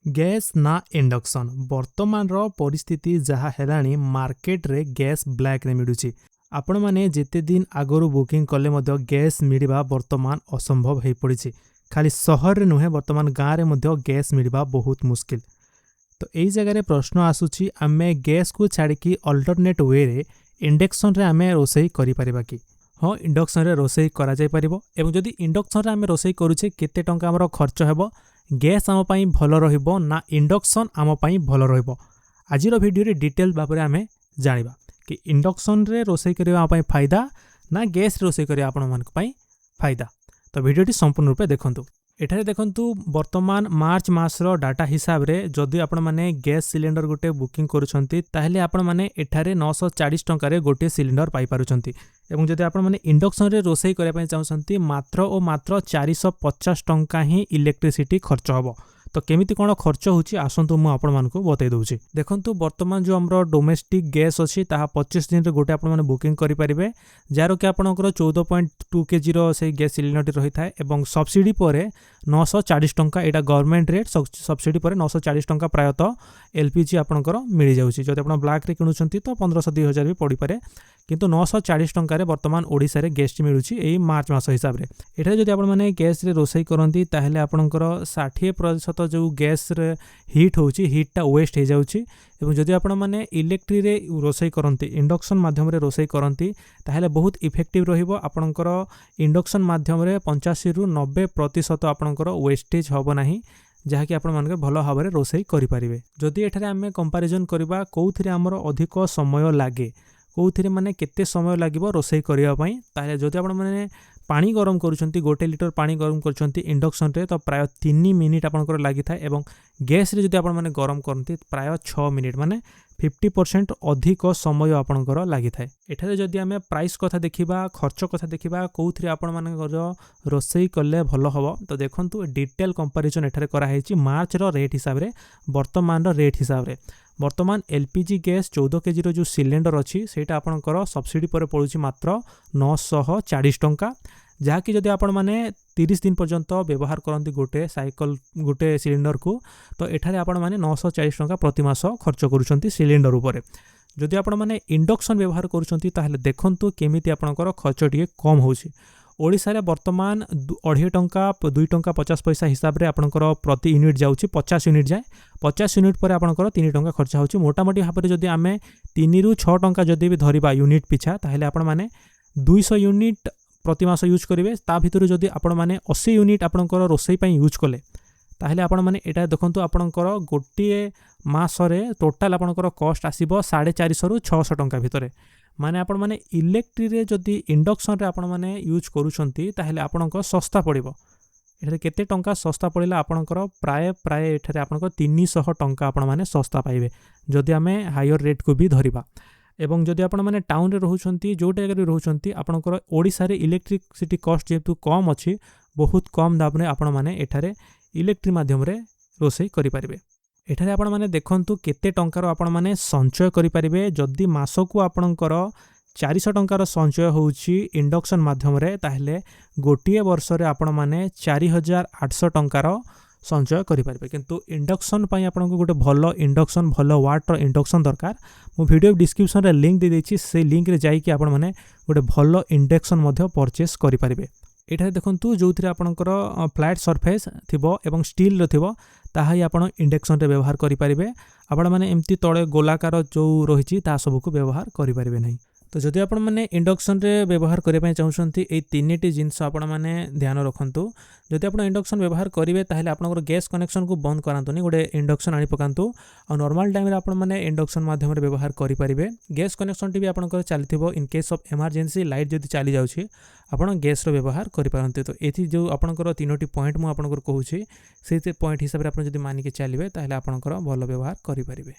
Gas ना induction वर्तमान रो परिस्थिति जहा हेलानी मार्केट रे गैस ब्लैक रे मिलुची। आपण माने जेते दिन आगरू बुकिंग कले मध्य गैस मिलवा वर्तमान असंभव हो पड़ी। खाली सहर रे नुहे वर्तमान गाँव रे मध्य गैस मिलवा बहुत मुश्किल। तो यही जगह प्रश्न आसूची आमे गैस को छाड़ी अल्टरनेट वे रे इंडक्शन रे आमे रोसई करि परिबा कि। हाँ, इंडक्शन रे रोसई करा जाय परिबो एवं जदि इंडक्शन रे आमे रोसई करूचे केते टंका हमर खर्च हेबो, गैस आम पाई भल रहिबो ना इंडक्शन आम पाई भल रहिबो। आजिर वीडियो रे डिटेल भाबरे आमे जानिबा कि इंडक्शन रे रोसई करिबा आम पाई फायदा ना गैस रोसई करिबा आपण मानक पाई फायदा। तो वीडियोटी संपूर्ण रूपे देखंतु। एठारे देखंतु वर्तमान मार्च मासर डाटा हिसाब रे जदि आपण माने गैस सिलेंडर गोटे बुकिंग करूछंती ताहले आपण माने एठारे 940 टंका रे गोटे सिलेंडर पाई पारुछंती एवं जदि आपण माने इंडक्शन रे रोसई करिया पई चाहुछंती मात्र ओ मात्र 450 टंका ही इलेक्ट्रिसिटी खर्च हबो। तो केमिति कोन खर्च होची आसंतु मु आपण मानको बतै दउची। देखंतु वर्तमान जो हमरो डोमेस्टिक गैस अछि ताहा 25 दिन रे गोटे आपण माने बुकिंग करि परिबे, जारो कि आपणकर 14.2 केजी रो से गैस सिलेंडर रही थाए एवं सब्सिडी परे 940 टंका एटा गवर्नमेंट रेट। सब्सिडी परे 940 टंका प्रायतः एलपीजी आपणकर मिली जाउची। जदि आपण ब्लैक रे किनुछंती तो 1500-2000 भी पड़ी पारे, किंतु 940 टंका रे वर्तमान ओडिसा रे गैस मिलुची एई मार्च मास हिसाब रे। एठा जदि आपण माने गैस रे रोसई करंती ताहले आपणकर 60% जो गैस रे हीट होची हीटटा वेस्ट हो जाउची एवं जदि आपण माने इलेक्ट्रिक रे रोसई करंती इंडक्शन माध्यम रे रोसई करंती ताहले बहुत इफेक्टिव रहिबो। आपणकर इंडक्शन माध्यम रे 85 रु 90% आपणकर वेस्टेज होबो नाही, जहाँकि आपण मानके भल भाव में रोसई करें। जदि एठारे आमे कंपैरिजन करबा कोउथिरे हमर अधिक समय लागे, कोउथिरे माने केते समय लागिबो रोसई करिया पई, ताले जदि आपण माने पानी गरम करूछंती 1 लिटर पानी गरम करूछंती इंडक्शन रे तो प्राय 3 मिनिट आपनकर लागि थाए एवं गैस रे जदि आपण माने गरम करंती प्राय 6 मिनिट माने 50% अधिक समय आपनकर लागि थाए। एठारे जदि आमे प्राइस कथा देखिबा, खर्च कथा देखिबा, कोउथिरे आपण मानकर रोसई कले भलो हबो, तो देखंतु डिटेल कंपैरिजन एठारे करा हेची मार्च रो रेट हिसाब रे वर्तमान रो रेट हिसाब रे। वर्तमान एलपीजी गैस 14 केजी रो जो सिलेंडर अच्छी सेटा आपणकर सब्सिडी पर पड़ुची मात्र 940 टंका, जहाँकि जदि आपण माने 30 दिन पर्यंत व्यवहार करती गोटे साइकल गोटे सिलेंडर को, तो एठारे आपण माने 940 टंका प्रति मास खर्च करूछंती सिलेंडर उपरे। जदि आपण माने इंडक्शन व्यवहार करूछंती ताहले देखंतु केमिति आपणकर खर्च टिके कम होउची। ओडिसा रे वर्तमान 2.5 टंका 2 टंका 50 पैसा हिसाब रे आपणकर प्रति यूनिट जाउची 50 यूनिट जाए। 50 यूनिट पर आपणकर 3 टंका खर्च होउची। मोटामोटी भाव में जदि आमे 3 रु 6 टंका जदि भी धरिबा यूनिट पिछा ताहले आपण माने 200 यूनिट प्रति मास यूज करिवे। ता भितर जदि आपण माने 80 यूनिट आपणकर रोसई पई यूज कले ताहले आपण माने एटा देखंतु आपणकर गोटे मास रे टोटल आपणकर कॉस्ट आसीबो 450 रु 600 टंका भितरे। माने आपण माने इलेक्ट्रिक रे जदि इंडक्शन रे आपण माने यूज करूछंती ताहले आपणकर सस्ता पड़िबो। एठारे केते टंका सस्ता पड़िला आपणकर प्राय एठारे आपणकर 300 टंका आपण माने सस्ता पाइबे जदि आमे हायर रेट को भी धरिबा। एवं जदि आपण माने टाउन रे रहउछंती जो जगह रे रहउछंती आपणकर ओडिसा रे इलेक्ट्रिसिटी कॉस्ट जेतु कम अछि, बहुत कम दाम रे आपण माने एठारे इलेक्ट्रिक माध्यम रे रोसई करि परिबे। एठारे आपण माने देखंतु केते टंकार आपण माने संचय करि परिबे। जदि मासकु आपणकर 400 टंकार संचय होउची इंडक्शन माध्यम रे ताहले गोटिए वर्ष रे आपण माने 4800 टंकार संचय करि परिबे। किंतु इंडक्शन पई आपनको गोटे भलो इंडक्शन भलो वाटर इंडक्शन दरकार। मु वीडियो डिस्क्रिप्शन रे लिंक दे देछि, से लिंक रे जाई कि आपण माने गोटे भलो इंडक्शन मध्य परचेस करि परिबे। एठारे देखंतु जोथिरे आपणकर फ्लैट सरफेस थिबो एवं स्टील रो थिबो ताहाई आपण इंडक्शन रे व्यवहार करि परिबे। आपण माने एम्ति तळे गोलाकार जो रहिछि ता सब को व्यवहार करि परिबे नै। तो जदि आपण माने इंडक्शन रे व्यवहार करिया पय चाहुछंती ए तीनटी जिंस आपण माने ध्यान रखंतु। जदि आपण इंडक्शन व्यवहार करिवे ताहले आपनकर गैस कनेक्शन को बंद करांतुनी, गोटे इंडक्शन आनी पकांतु और नॉर्मल टाइम रे आपण माने इंडक्शन माध्यम रे व्यवहार करि परिबे। गैस कनेक्शन टी भी आपनकर चलथिबो in case of emergency light जदि चली जाउछि आपण गैस रो व्यवहार करि पारंते। तो एथि जो आपनकर तीनोटी पॉइंट मु आपनकर कहूछि से पॉइंट हिसाब रे आपण जदि मानि के चलिबे ताहले आपनकर भलो व्यवहार करि परिबे।